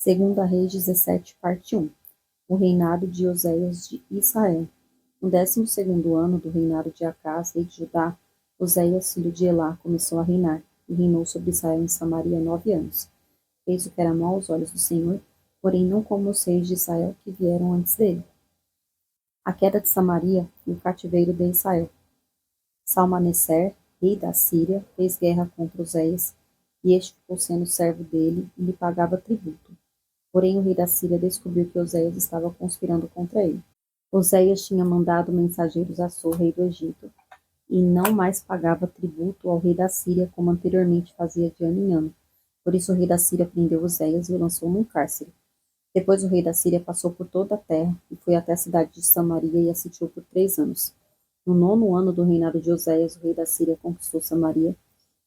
Segunda Reis 17, parte 1. O reinado de Oséias de Israel. No 12º ano do reinado de Acás, rei de Judá, Oséias, filho de Elá, começou a reinar, e reinou sobre Israel em Samaria 9 anos. Fez o que era mau aos olhos do Senhor, porém não como os reis de Israel que vieram antes dele. A queda de Samaria e o cativeiro de Israel. Salmaneser, rei da Síria, fez guerra contra Oséias, e este ficou sendo servo dele e lhe pagava tributo. Porém o rei da Síria descobriu que Oséias estava conspirando contra ele. Oséias tinha mandado mensageiros a So, rei do Egito, e não mais pagava tributo ao rei da Síria como anteriormente fazia de ano em ano. Por isso o rei da Síria prendeu Oséias e o lançou num cárcere. Depois o rei da Síria passou por toda a terra e foi até a cidade de Samaria e a sitiou por 3 anos. No 9º ano do reinado de Oséias, o rei da Síria conquistou Samaria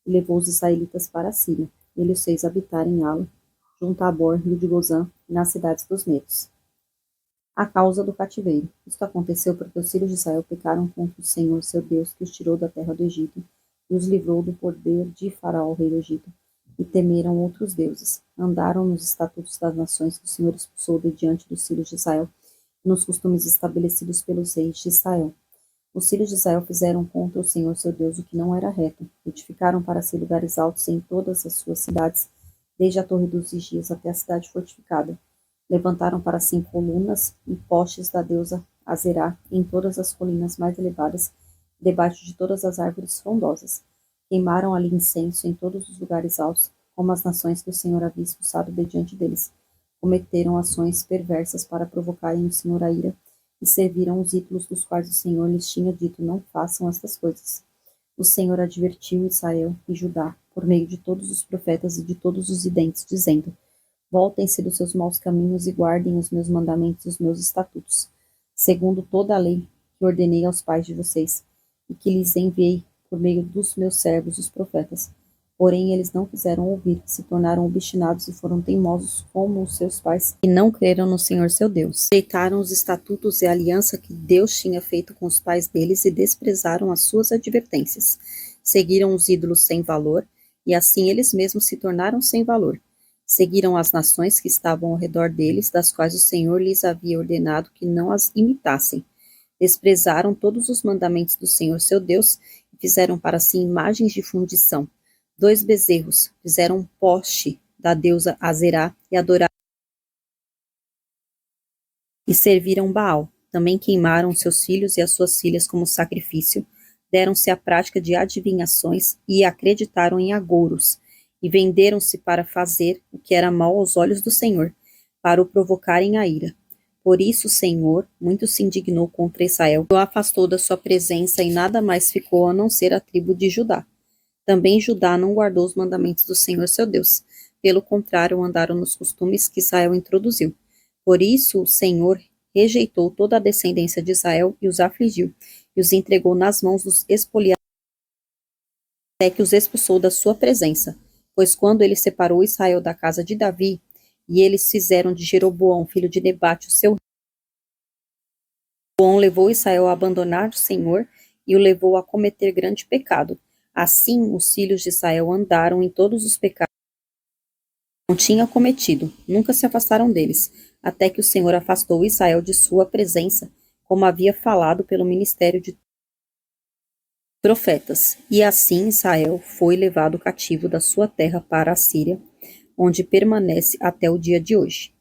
e levou os israelitas para a Síria. Ele os fez habitar em Ala, junto a Bor, rio de Gozã, e nas cidades dos medos. A causa do cativeiro. Isto aconteceu porque os filhos de Israel pecaram contra o Senhor seu Deus, que os tirou da terra do Egito, e os livrou do poder de Faraó, rei do Egito, e temeram outros deuses. Andaram nos estatutos das nações que o Senhor expulsou de diante dos filhos de Israel, e nos costumes estabelecidos pelos reis de Israel. Os filhos de Israel fizeram contra o Senhor seu Deus o que não era reto. Edificaram para si lugares altos em todas as suas cidades, desde a torre dos vigias até a cidade fortificada. Levantaram para si colunas e postes da deusa Azerá em todas as colinas mais elevadas, debaixo de todas as árvores frondosas. Queimaram ali incenso em todos os lugares altos, como as nações que o Senhor havia expulsado de diante deles. Cometeram ações perversas para provocarem o Senhor a ira, e serviram os ídolos dos quais o Senhor lhes tinha dito: não façam estas coisas. O Senhor advertiu Israel e Judá, por meio de todos os profetas e de todos os videntes, dizendo: voltem-se dos seus maus caminhos e guardem os meus mandamentos e os meus estatutos, segundo toda a lei que ordenei aos pais de vocês, e que lhes enviei por meio dos meus servos, os profetas. Porém eles não quiseram ouvir, se tornaram obstinados e foram teimosos como os seus pais, e não creram no Senhor seu Deus. Aceitaram os estatutos e a aliança que Deus tinha feito com os pais deles e desprezaram as suas advertências. Seguiram os ídolos sem valor, e assim eles mesmos se tornaram sem valor. Seguiram as nações que estavam ao redor deles, das quais o Senhor lhes havia ordenado que não as imitassem. Desprezaram todos os mandamentos do Senhor seu Deus e fizeram para si imagens de fundição. 2 bezerros, fizeram um poste da deusa Azerá e adoraram e serviram Baal. Também queimaram seus filhos e as suas filhas como sacrifício, deram-se à prática de adivinhações e acreditaram em agouros, e venderam-se para fazer o que era mal aos olhos do Senhor, para o provocarem a ira. Por isso o Senhor muito se indignou contra Israel, o afastou da sua presença, e nada mais ficou a não ser a tribo de Judá. Também Judá não guardou os mandamentos do Senhor seu Deus. Pelo contrário, andaram nos costumes que Israel introduziu. Por isso o Senhor rejeitou toda a descendência de Israel e os afligiu, e os entregou nas mãos dos espoliadores, até que os expulsou da sua presença. Pois quando ele separou Israel da casa de Davi, e eles fizeram de Jeroboão, filho de Nebate, o seu rei, Jeroboão levou Israel a abandonar o Senhor e o levou a cometer grande pecado. Assim os filhos de Israel andaram em todos os pecados que não tinham cometido, nunca se afastaram deles, até que o Senhor afastou Israel de sua presença, como havia falado pelo ministério de profetas. E assim Israel foi levado cativo da sua terra para a Síria, onde permanece até o dia de hoje.